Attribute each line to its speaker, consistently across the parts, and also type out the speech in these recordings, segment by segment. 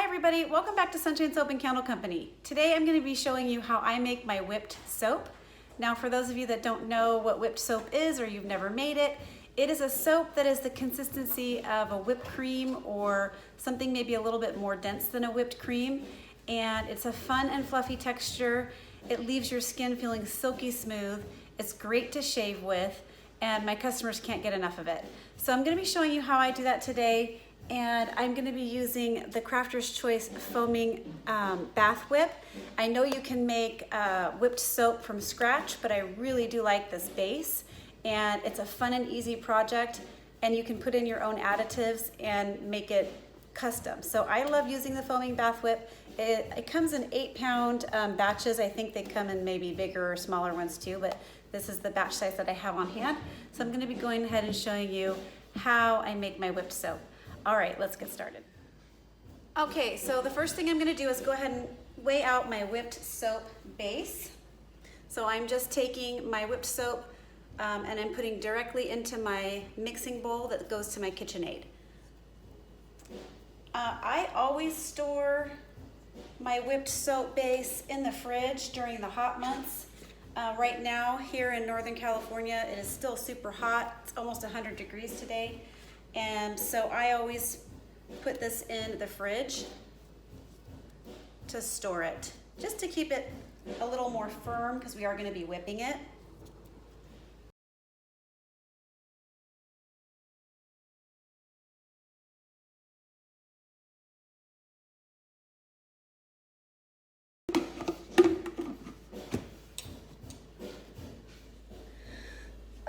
Speaker 1: everybody, welcome back to Sunshine Soap and Candle Company. Today I'm going to be showing you how I make my whipped soap. Now for those of you that don't know what whipped soap is or you've never made it, it is a soap that is the consistency of a whipped cream or something maybe a little bit more dense than a whipped cream. And it's a fun and fluffy texture. It leaves your skin feeling silky smooth. It's great to shave with, and my customers can't get enough of it. So I'm going to be showing you how I do that today. And I'm going to be using the Crafter's Choice Foaming Bath Whip. I know you can make whipped soap from scratch, but I really do like this base. And it's a fun and easy project, and you can put in your own additives and make it custom. So I love using the Foaming Bath Whip. It comes in 8-pound batches. I think they come in maybe bigger or smaller ones too, but this is the batch size that I have on hand. So I'm going to be going ahead and showing you how I make my whipped soap. All right, let's get started. Okay, so the first thing I'm gonna do is go ahead and weigh out my whipped soap base. So I'm just taking my whipped soap and I'm putting directly into my mixing bowl that goes to my KitchenAid. I always store my whipped soap base in the fridge during the hot months. Right now here in Northern California, it is still super hot. It's almost 100 degrees today. And so I always put this in the fridge to store it, just to keep it a little more firm because we are going to be whipping it.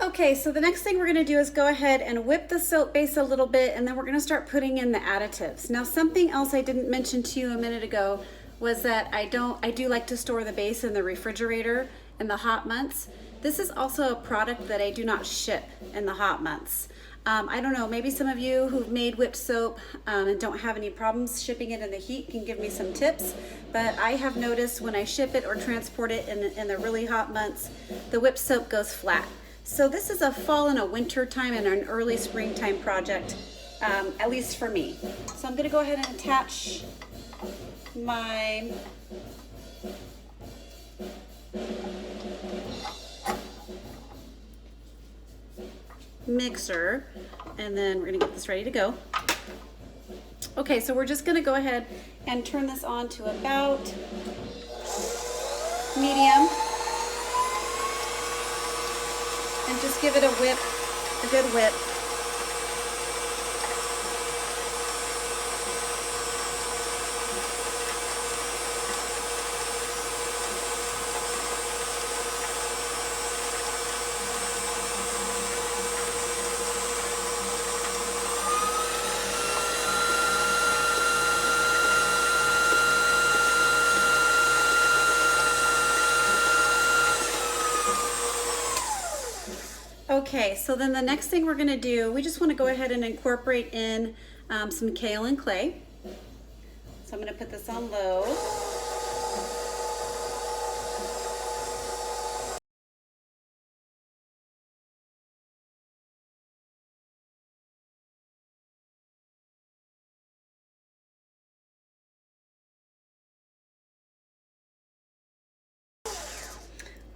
Speaker 1: Okay, so the next thing we're gonna do is go ahead and whip the soap base a little bit, and then we're gonna start putting in the additives. Now, something else I didn't mention to you a minute ago was that I do like to store the base in the refrigerator in the hot months. This is also a product that I do not ship in the hot months. I don't know, maybe some of you who've made whipped soap and don't have any problems shipping it in the heat can give me some tips, but I have noticed when I ship it or transport it in the really hot months, the whipped soap goes flat. So this is a fall and a winter time and an early springtime project, at least for me. So I'm gonna go ahead and attach my mixer, and then we're gonna get this ready to go. Okay, so we're just gonna go ahead and turn this on to about medium. And just give it a whip, a good whip. Okay, so then the next thing we're gonna do, we just wanna go ahead and incorporate in some kaolin clay. So I'm gonna put this on low.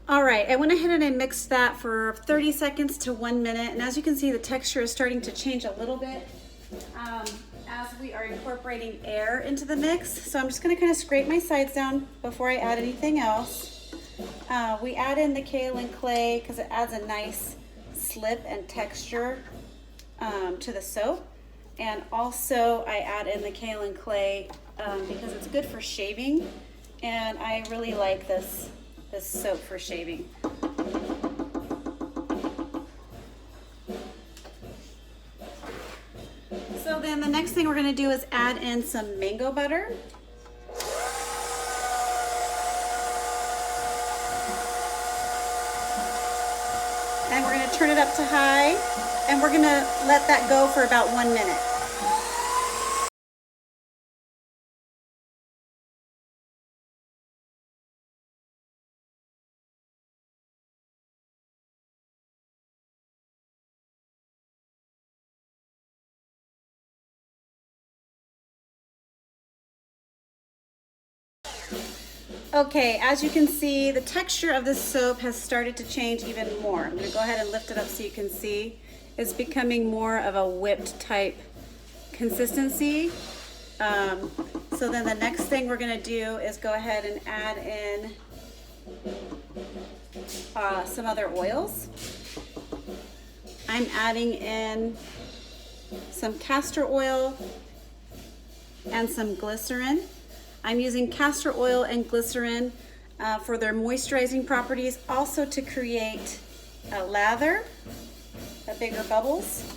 Speaker 1: All right, I went ahead and I mixed that for 30 seconds to 1 minute, and as you can see, the texture is starting to change a little bit as we are incorporating air into the mix. So I'm just gonna kind of scrape my sides down before I add anything else. We add in the kaolin clay because it adds a nice slip and texture to the soap. And also I add in the kaolin clay because it's good for shaving, and I really like this soap for shaving. So then the next thing we're going to do is add in some mango butter. And we're going to turn it up to high, and we're going to let that go for about 1 minute. Okay, as you can see, the texture of this soap has started to change even more. I'm gonna go ahead and lift it up so you can see. It's becoming more of a whipped type consistency. So then the next thing we're gonna do is go ahead and add in some other oils. I'm adding in some castor oil and some glycerin. I'm using castor oil and glycerin for their moisturizing properties, also to create a lather, bigger bubbles.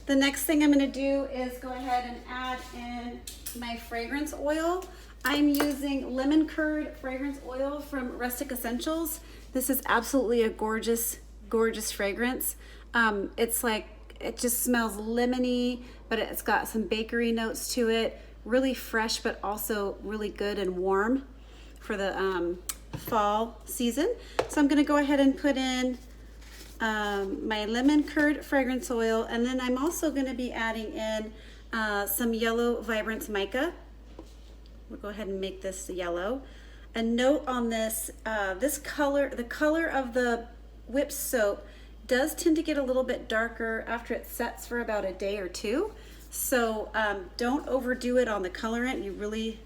Speaker 1: The next thing I'm going to do is go ahead and add in my fragrance oil. I'm using lemon curd fragrance oil from Rustic Essentials. This is absolutely a gorgeous, gorgeous fragrance. It's like, it just smells lemony, but it's got some bakery notes to it. Really fresh, but also really good and warm for the fall season. So I'm going to go ahead and put in my lemon curd fragrance oil, and then I'm also going to be adding in some yellow Vibrance mica. We'll go ahead and make this yellow. A note on this, this color, the color of the whipped soap does tend to get a little bit darker after it sets for about a day or two. So don't overdo it on the colorant. You really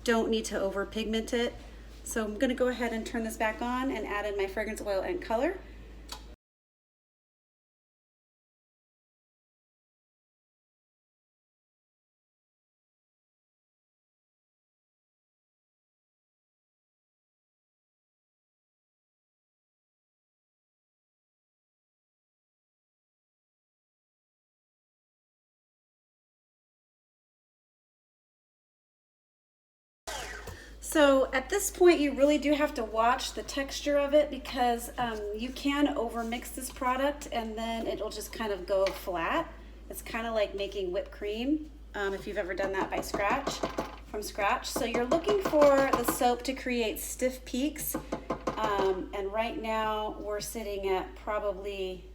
Speaker 1: don't need to over pigment it. So I'm going to go ahead and turn this back on and add in my fragrance oil and color. So at this point, you really do have to watch the texture of it, because you can over mix this product and then it'll just kind of go flat. It's kind of like making whipped cream, if you've ever done that from scratch. So you're looking for the soap to create stiff peaks. And right now we're sitting at probably,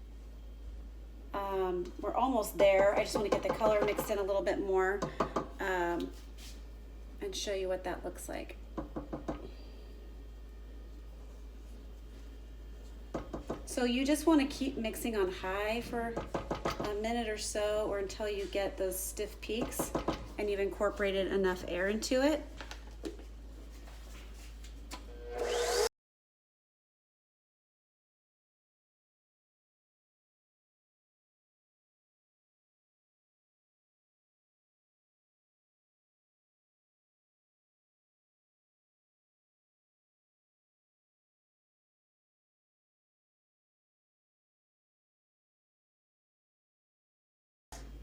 Speaker 1: we're almost there. I just want to get the color mixed in a little bit more and show you what that looks like. So you just want to keep mixing on high for a minute or so, or until you get those stiff peaks and you've incorporated enough air into it.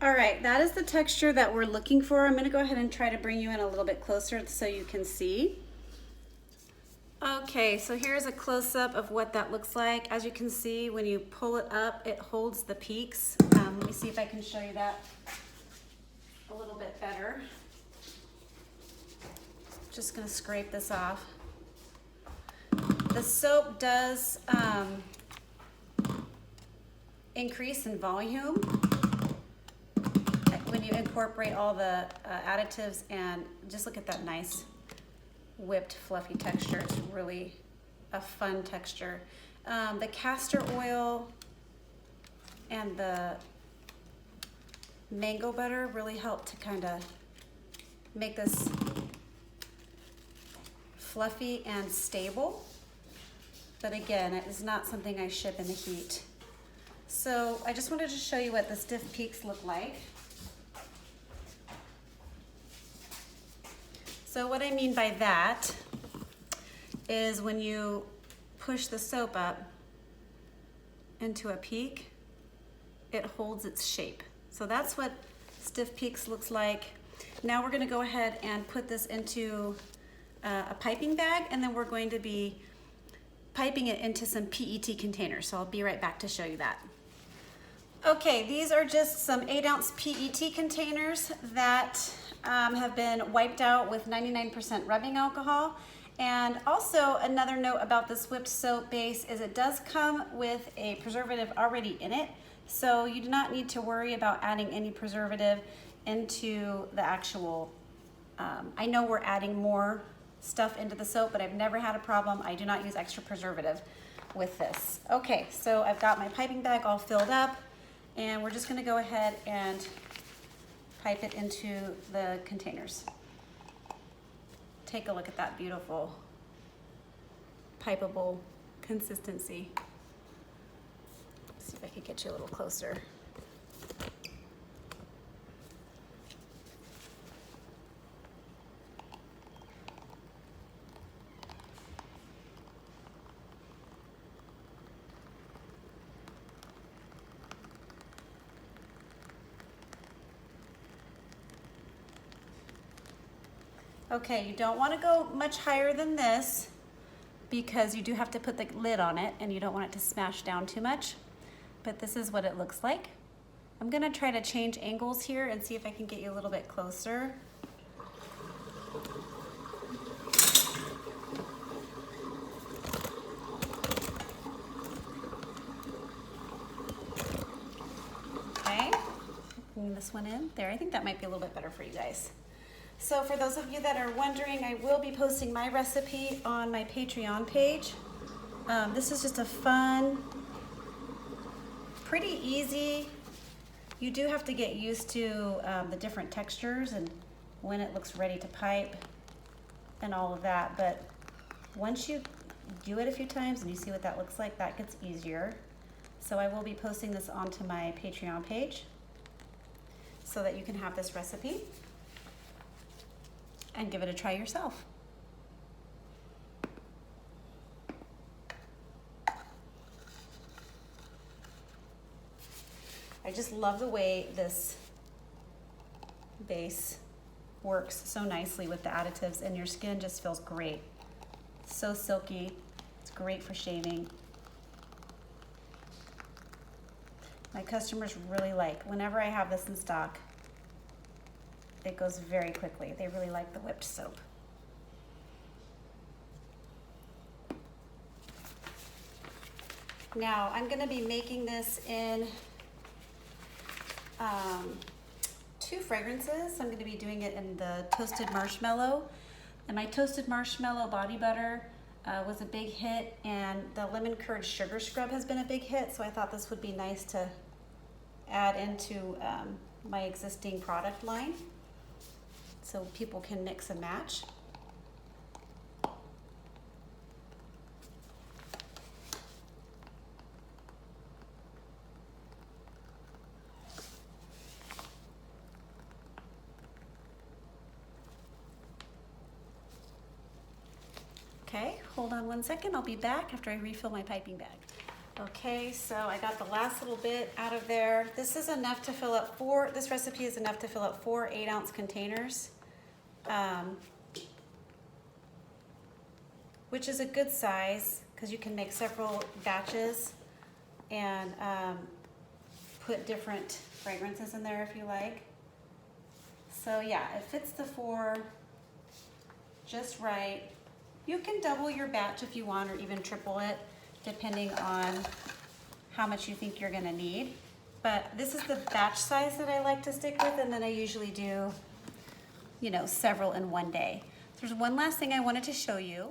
Speaker 1: All right, that is the texture that we're looking for. I'm going to go ahead and try to bring you in a little bit closer so you can see. Okay, so here's a close-up of what that looks like. As you can see, when you pull it up, it holds the peaks. Let me see if I can show you that a little bit better. Just going to scrape this off. The soap does increase in volume when you incorporate all the additives, and just look at that nice whipped fluffy texture. It's really a fun texture. The castor oil and the mango butter really help to kind of make this fluffy and stable. But again, it is not something I ship in the heat. So I just wanted to show you what the stiff peaks look like. So what I mean by that is when you push the soap up into a peak, it holds its shape. So that's what stiff peaks looks like. Now we're gonna go ahead and put this into a piping bag, and then we're going to be piping it into some PET containers. So I'll be right back to show you that. Okay, these are just some 8-ounce PET containers that have been wiped out with 99% rubbing alcohol. And also another note about this whipped soap base is it does come with a preservative already in it. So you do not need to worry about adding any preservative into the actual, I know we're adding more stuff into the soap, but I've never had a problem. I do not use extra preservative with this. Okay, so I've got my piping bag all filled up, and we're just gonna go ahead and pipe it into the containers. Take a look at that beautiful pipeable consistency. Let's see if I can get you a little closer. Okay, you don't want to go much higher than this because you do have to put the lid on it and you don't want it to smash down too much. But this is what it looks like. I'm gonna try to change angles here and see if I can get you a little bit closer. Okay, bring this one in there. I think that might be a little bit better for you guys. So for those of you that are wondering, I will be posting my recipe on my Patreon page. This is just a fun, pretty easy. You do have to get used to the different textures and when it looks ready to pipe and all of that. But once you do it a few times and you see what that looks like, that gets easier. So I will be posting this onto my Patreon page so that you can have this recipe and give it a try yourself. I just love the way this base works so nicely with the additives, and your skin just feels great. So silky, it's great for shaving. My customers really like, whenever I have this in stock, it goes very quickly. They really like the whipped soap. Now, I'm gonna be making this in 2 fragrances. I'm gonna be doing it in the toasted marshmallow. And my toasted marshmallow body butter was a big hit, and the lemon curd sugar scrub has been a big hit, so I thought this would be nice to add into my existing product line, so people can mix and match. Okay, hold on one second. I'll be back after I refill my piping bag. Okay, so I got the last little bit out of there. This is enough to fill up this recipe is enough to fill up 4 8-ounce containers, which is a good size because you can make several batches and put different fragrances in there if you like. So yeah, it fits the 4 just right. You can double your batch if you want, or even triple it, depending on how much you think you're gonna need. But this is the batch size that I like to stick with, and then I usually do, you know, several in one day. There's one last thing I wanted to show you.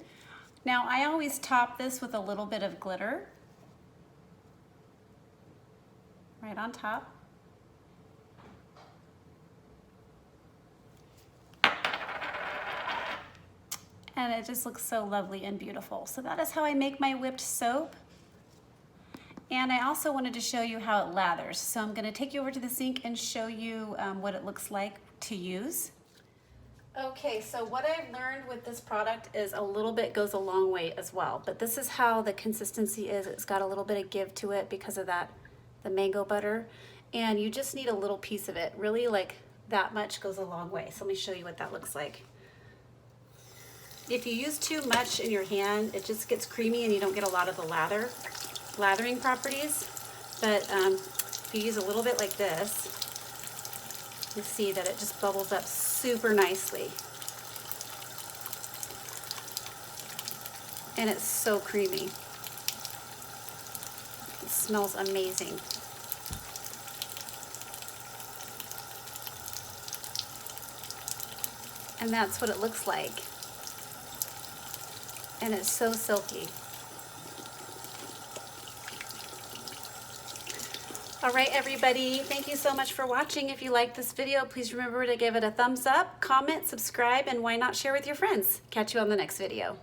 Speaker 1: Now, I always top this with a little bit of glitter right on top. And it just looks so lovely and beautiful. So that is how I make my whipped soap. And I also wanted to show you how it lathers. So I'm gonna take you over to the sink and show you what it looks like to use. Okay, so what I've learned with this product is a little bit goes a long way as well. But this is how the consistency is. It's got a little bit of give to it because of that, the mango butter. And you just need a little piece of it. Really, like that much goes a long way. So let me show you what that looks like. If you use too much in your hand, it just gets creamy and you don't get a lot of the lathering properties. But if you use a little bit like this, you see that it just bubbles up super nicely. And it's so creamy. It smells amazing. And that's what it looks like. And it's so silky. All right, everybody, thank you so much for watching. If you liked this video, please remember to give it a thumbs up, comment, subscribe, and why not share with your friends. Catch you on the next video.